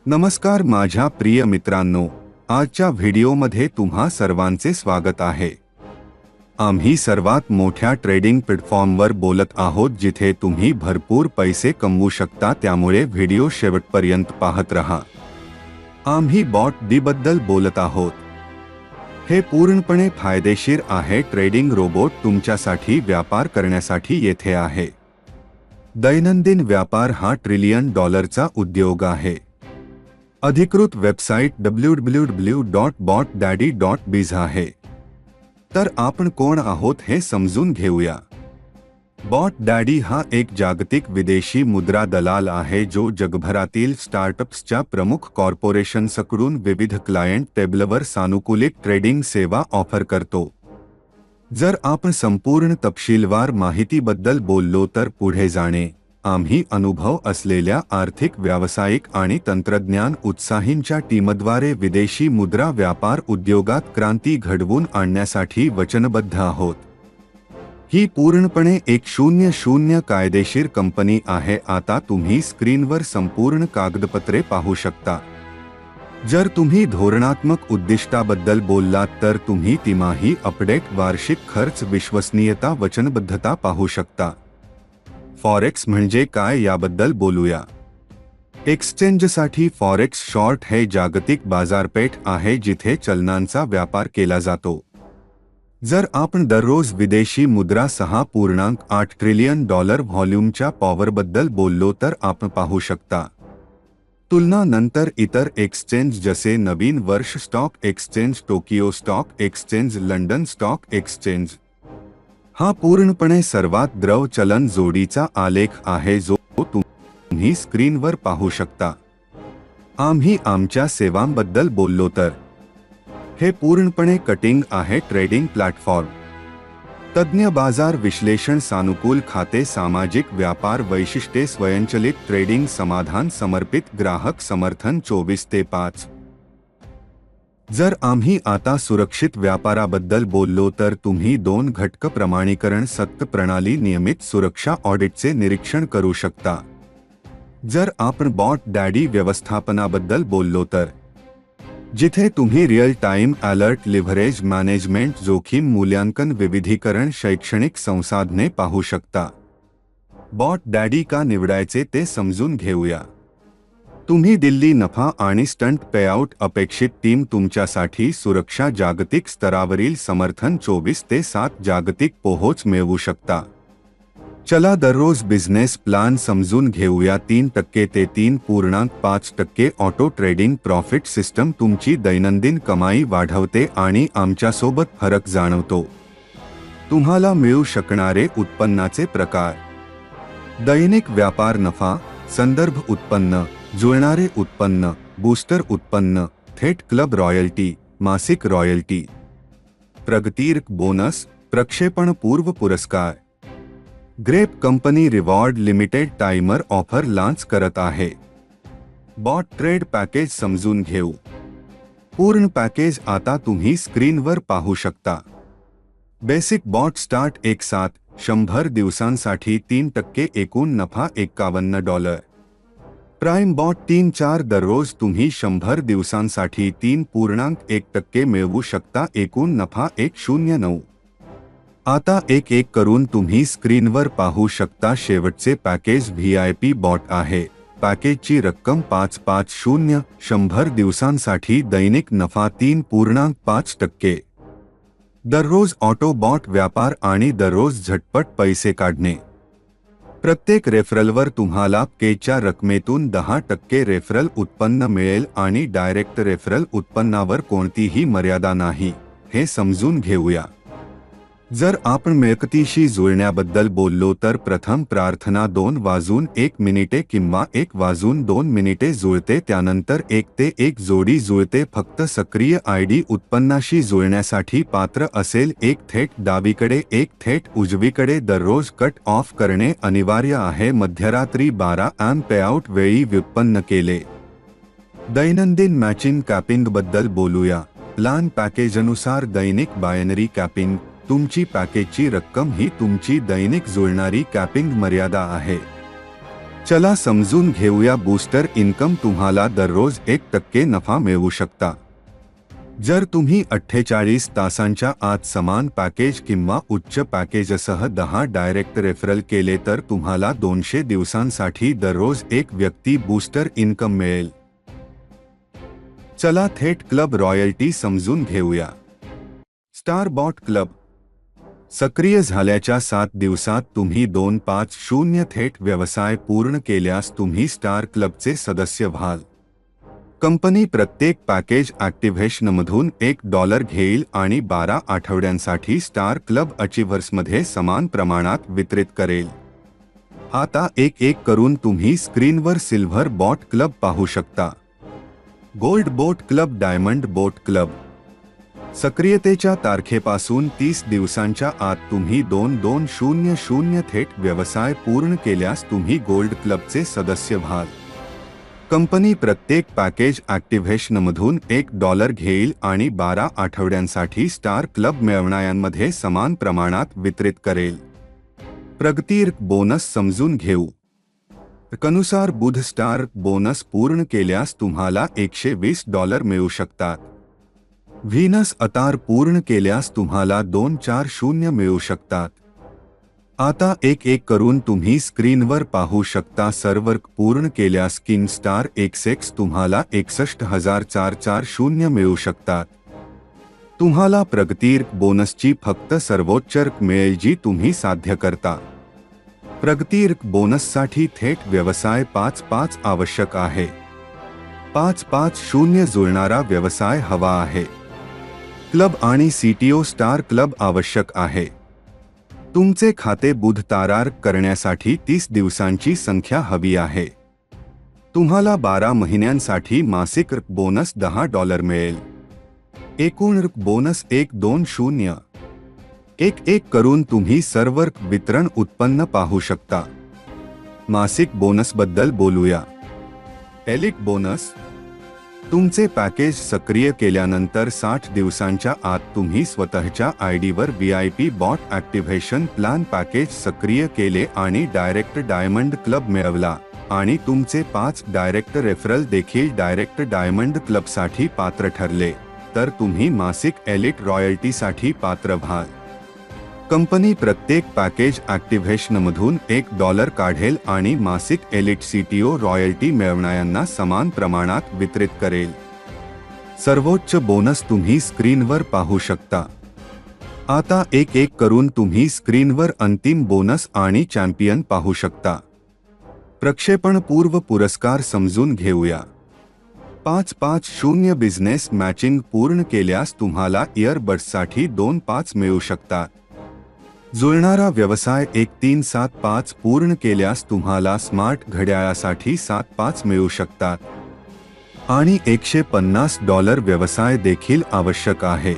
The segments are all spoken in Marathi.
नमस्कार माझ्या प्रिय मित्रांनो, आजच्या व्हिडिओमध्ये तुम्हा सर्वांचे स्वागत आहे। आम्ही सर्वात मोठ्या ट्रेडिंग प्लॅटफॉर्मवर बोलत आहोत जिथे तुम्ही भरपूर पैसे कमवू शकता, त्यामुळे व्हिडिओ शेवटपर्यंत पाहत रहा। आम्ही बॉट डी बद्दल बोलत आहोत। हे पूर्णपणे फायदेशीर आहे। ट्रेडिंग रोबोट तुमच्यासाठी व्यापार करण्यासाठी येथे आहे। दैनंदिन व्यापार हा ट्रिलियन डॉलरचा उद्योग आहे। अधिकृत वेबसाईट www.botdaddy.biz आहे। तर आपण कोण आहोत हे समजून घेऊया। बॉट डॅडी हा एक जागतिक विदेशी मुद्रा दलाल आहे जो जगभरातील स्टार्टअप्सच्या प्रमुख कॉर्पोरेशन्सकडून विविध क्लायंट टेबलवर सानुकूलित ट्रेडिंग सेवा ऑफर करतो। जर आपण संपूर्ण तपशीलवार माहितीबद्दल बोललो तर पुढे जाणे, आम्ही अनुभव असलेल्या आर्थिक, व्यावसायिक आणि तंत्रज्ञान उत्साहींच्या टीमद्वारे विदेशी मुद्रा व्यापार उद्योगात क्रांती घडवून आणण्यासाठी वचनबद्ध आहोत। ही पूर्णपणे एक 00 कायदेशीर कंपनी आहे। आता तुम्ही स्क्रीनवर संपूर्ण कागदपत्रे पाहू शकता। जर तुम्ही धोरणात्मक उद्दिष्टाबद्दल बोललात तर तुम्ही तिमाही अपडेट, वार्षिक खर्च, विश्वसनीयता, वचनबद्धता पाहू शकता। फॉरेक्स म्हणजे काय याबद्दल बोलूया। एक्सचेंजसाठी फॉरेक्स शॉर्ट हे जागतिक बाजारपेठ आहे जिथे चलनांचा व्यापार केला जातो। जर आपण दररोज विदेशी मुद्रा 6.8 ट्रिलियन डॉलर व्हॉल्यूमच्या पॉवरबद्दल बोललो तर आपण पाहू शकता। तुलना नंतर इतर एक्सचेंज जसे नवीन वर्ष stock exchange, Tokyo stock exchange, London stock exchange. हा पूर्णपणे सर्वात द्रव चलन जोडीचा आलेख आहे जो तुम्ही स्क्रीनवर पाहू शकता। आम्ही आमच्या सेवांबद्दल बोललो तर हे पूर्णपणे कटिंग आहे ट्रेडिंग प्लॅटफॉर्म। तज्ञ बाजार विश्लेषण, सानुकूल खाते, सामाजिक व्यापार वैशिष्ट्ये, स्वयंचलित ट्रेडिंग समाधान, समर्पित ग्राहक समर्थन 24/5। जर आम्ही आता सुरक्षित व्यापाराबद्दल बोललो तर तुम्ही 2 घटक प्रमाणीकरण, सक्त प्रणाली, नियमित सुरक्षा ऑडिटचे निरीक्षण करू शकता। जर आपण बॉट डॅडी व्यवस्थापनाबद्दल बोललो तर जिथे तुम्ही real time alert, leverage management, जोखीम मूल्यांकन, विविधीकरण, शैक्षणिक संसाधने पाहू शकता। बॉट डॅडी का निवडायचे ते समजून घेऊया। तुम्ही दिल्ली नफा आणि स्टंट पेआउट अपेक्षित टीम तुमच्यासाठी सुरक्षा, जागतिक स्तरावरील समर्थन, 24/7 जागतिक पोहोच मिळवू शकता। चला दररोज बिझनेस प्लान समजून घेऊया। 3% ते 3.5% ऑटो ट्रेडिंग प्रॉफिट सिस्टम तुमची दैनंदिन कमाई वाढवते आणि आमच्यासोबत फरक जाणवतो। तुम्हाला मिळू शकणारे उत्पन्नाचे प्रकार: दैनिक व्यापार नफा, संदर्भ उत्पन्न, जुळणारे उत्पन्न, बूस्टर उत्पन्न, थेट क्लब रॉयल्टी, मासिक रॉयल्टी, प्रगतीर्क बोनस, प्रक्षेपण पूर्व पुरस्कार। Grape company reward limited timer offer launch करत आहे। बॉट ट्रेड पॅकेज समजून घेऊ। पूर्ण पॅकेज आता तुम्ही स्क्रीनवर पाहू शकता। बेसिक बॉट स्टार्ट 1/7 100 दिवसांसाठी 3% एकूण नफा $51। प्राइम बॉट 3/4 दररोज तुम्ही 100 दिवसांसाठी 3.1% मिळवू शकता, एकूण नफा $109। आता एक करून तुम्ही स्क्रीनवर पाहू शकता। शेवटचे पॅकेज VIP बॉट आहे। पॅकेजची रक्कम 550, 100 दिवसांसाठी दैनिक नफा 3.5%, दररोज ऑटो बॉट व्यापार आणि दररोज झटपट पैसे काढणे। प्रत्येक रेफरलवर तुम्हाला केच्या रकमेतून 10% रेफरल उत्पन्न मिळेल आणि डायरेक्ट रेफरल उत्पन्नावर कोणतीही मर्यादा नाही। हे समजून घेऊया। जर आपण मिळकतीशी जुळण्याबद्दल बोललो तर प्रथम प्रार्थना 2 मिनिटे किंवा 1 मिनिटे जुळते, त्यानंतर 1 ते 1 जोडी जुळते। फक्त सक्रिय ID उत्पन्नाशी जुळण्यासाठी पात्र असेल। 1 थेट डावीकडे, 1 थेट उजवीकडे। दररोज कट ऑफ करणे अनिवार्य आहे। मध्यरात्री 12 AM पेआउट वेळी व्युत्पन्न केले। दैनंदिन मॅचिंग कॅपिंगबद्दल बोलूया। प्लान पॅकेजनुसार दैनिक बायनरी कॅपिंग। तुमची पॅकेजची रक्कम ही तुमची दैनिक जुळणारी कॅपिंग मर्यादा आहे। चला समजून घेऊया बूस्टर इन्कम तुम्हाला दररोज 1% नफा मिळवू शकता। जर तुम्ही 48 तासांच्या आत समान पॅकेज किंवा उच्च पॅकेजसह 10 डायरेक्ट रेफरल केले तर तुम्हाला 200 दिवसांसाठी दररोज एक व्यक्ती बूस्टर इन्कम मिळेल। चला थेट क्लब रॉयल्टी समजून घेऊया। स्टार बॉट क्लब सक्रिय झाल्याच्या 7 दिवसात तुम्ही 250 थेट व्यवसाय पूर्ण केल्यास तुम्ही स्टार क्लबचे सदस्य व्हाल। कंपनी प्रत्येक पॅकेज ॲक्टिव्हेशनमधून $1 घेईल आणि 12 आठवड्यांसाठी स्टार क्लब अचिव्हर्समध्ये समान प्रमाणात वितरित करेल। आता एक करून तुम्ही स्क्रीनवर सिल्व्हर बॉट क्लब पाहू शकता, गोल्ड बोट क्लब, डायमंड बोट क्लब। सक्रियतेच्या तारखेपासून 30 दिवसांच्या आत तुम्ही 2200 थेट व्यवसाय पूर्ण केल्यास तुम्ही गोल्ड क्लबचे सदस्य व्हाल। कंपनी प्रत्येक पॅकेज ॲक्टिव्हेशनमधून $1 घेईल आणि 12 आठवड्यांसाठी स्टार क्लब मिळवणाऱ्यांमध्ये समान प्रमाणात वितरित करेल। प्रगती बोनस समजून घेऊ। कनुसार बुध स्टार बोनस पूर्ण केल्यास तुम्हाला $120 मिळू शकतात। व्हीनस अतार पूर्ण केल्यास तुम्हाला 240 मिळू शकतात। आता एक करून तुम्ही स्क्रीनवर पाहू शकता। सर्व्हर पूर्ण केल्यास किंग स्टार XX तुम्हाला 61,440 मिळू शकतात। तुम्हाला प्रगती बोनसची फक्त सर्वोच्च रक्कम मिळेल जी तुम्ही साध्य करता। प्रगती बोनससाठी थेट व्यवसाय 5-5 आवश्यक आहे। 5-5-0 जुळणारा व्यवसाय हवा आहे। क्लब आणि CTO स्टार क्लब आवश्यक आहे। तुमचे खाते बुध तारार करण्यासाठी 30 दिवसांची संख्या हवी आहे। तुम्हाला 12 महिन्यांसाठी मासिक बोनस $10 मिळेल। एकूण बोनस 1-2-0 एक करून तुम्ही सर्व वितरण उत्पन्न पाहू शकता। मासिक बोनसबद्दल बोलूया। एलिट बोनस तुमचे पॅकेज सक्रिय केल्यानंतर 60 दिवसांच्या आत तुम्ही स्वतःच्या आयडीवर VIP bot activation plan package सक्रिय केले आणि डायरेक्ट डायमंड क्लब मिळवला आणि तुमचे 5 डायरेक्ट रेफरल देखील डायरेक्ट डायमंड क्लबसाठी पात्र ठरले तर तुम्ही मासिक एलिट रॉयल्टीसाठी पात्र व्हाल। कंपनी प्रत्येक पॅकेज ॲक्टिव्हेशनमधून $1 काढेल आणि मासिक एलिट CTO रॉयल्टी मिळवणाऱ्यांना समान प्रमाणात वितरित करेल। सर्वोच्च बोनस तुम्ही स्क्रीनवर पाहू शकता। आता एक करून तुम्ही स्क्रीनवर अंतिम बोनस आणि चॅम्पियन पाहू शकता। प्रक्षेपण पूर्व पुरस्कार समजून घेऊया। 5-5-0 बिझनेस मॅचिंग पूर्ण केल्यास तुम्हाला इयरबड्ससाठी 2-5 मिळू शकतात। जुळणारा व्यवसाय 1-3-7-5 पूर्ण केल्यास तुम्हाला स्मार्ट घड्याळासाठी 7-5 मिळू शकतात आणि $150 व्यवसाय देखील आवश्यक आहे।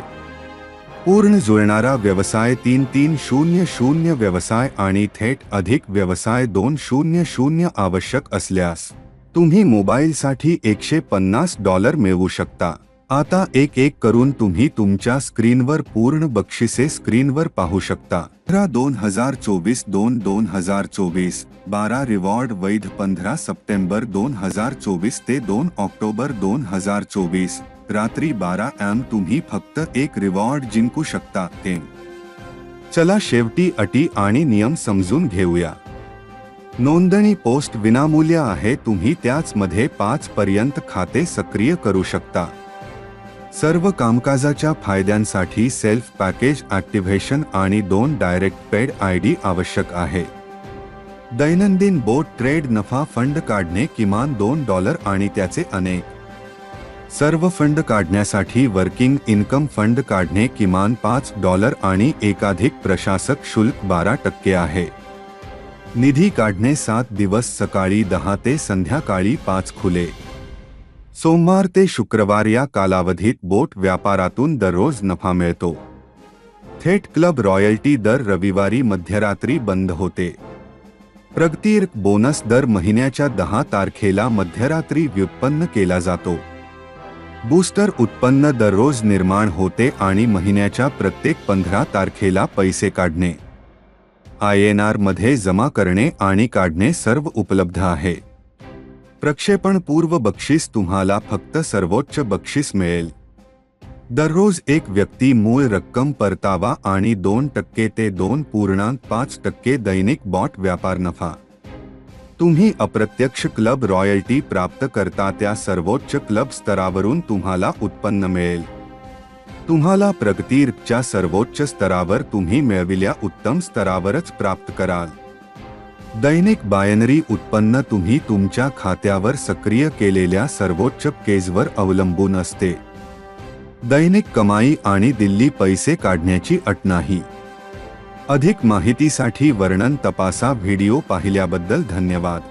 पूर्ण जुळणारा व्यवसाय 3-3-0-0 व्यवसाय आणि थेट अधिक व्यवसाय 2-0-0 आवश्यक असल्यास तुम्ही मोबाईलसाठी $150 मिळवू शकता। आता एक करून तुम्ही तुमच्या स्क्रीनवर पूर्ण बक्षिसे स्क्रीनवर पाहू शकता। 15/2024 12 रिवॉर्ड वैध 15 सप्टेंबर 2024 ते 2 ऑक्टोबर 2024 रात्री 12 AM तुम्ही फक्त एक रिवॉर्ड जिंकू शकता। चला शेवटी अटी आणि नियम समजून घेऊया। नोंदणी पोस्ट विनामूल्य आहे। तुम्ही त्याचमध्ये 5 पर्यंत खाते सक्रिय करू शकता। सर्व कामकाजाच्या फायद्यांसाठी सेल्फ पॅकेज ॲक्टिव्हेशन आणि 2 डायरेक्ट पेड ID आवश्यक आहे। दैनंदिन बोट ट्रेड नफा फंड काढणे किमान $2 आणि त्याचे अनेक सर्व फंड काढण्यासाठी वर्किंग इन्कम फंड काढणे किमान $5 आणि एकाधिक प्रशासक शुल्क 12% आहे। निधी काढणे 7 दिवस सकाळी 10 ते संध्याकाळी 5 खुले। सोमवार ते शुक्रवार या कालावधीत बोट व्यापारातून दररोज नफा मिळतो। थेट क्लब रॉयल्टी दर रविवारी मध्यरात्री बंद होते। प्रगती बोनस दर महिन्याच्या 10 तारखेला मध्यरात्री व्युत्पन्न केला जातो। बूस्टर उत्पन्न दररोज निर्माण होते आणि महिन्याच्या प्रत्येक 15 तारखेला पैसे काढणे INR मध्ये जमा करणे आणि काढणे सर्व उपलब्ध आहे. प्रक्षेपण पूर्व बक्षीस तुम्हाला फक्त सर्वोच्च बक्षीस मिळेल. दररोज एक व्यक्ती मूळ रक्कम परतावा आणि 2% ते 2.5% दैनिक बॉट व्यापार नफा. तुम्ही अप्रत्यक्ष क्लब रॉयल्टी प्राप्त करता त्या सर्वोच्च क्लब स्तरावरून तुम्हाला उत्पन्न मिळेल. तुम्हाला प्रगतीच्या सर्वोच्च स्तरावर तुम्ही मिळविल्या उत्तम स्तरावरच प्राप्त कराल. दैनिक बायनरी उत्पन्न तुम्ही तुमच्या खात्यावर सक्रिय केलेल्या सर्वोच्च केजवर अवलंबून असते. दैनिक कमाई आणि दिल्ली पैसे काढण्याची अट नाही. अधिक माहितीसाठी वर्णन तपासा. व्हिडिओ पाहिल्याबद्दल धन्यवाद.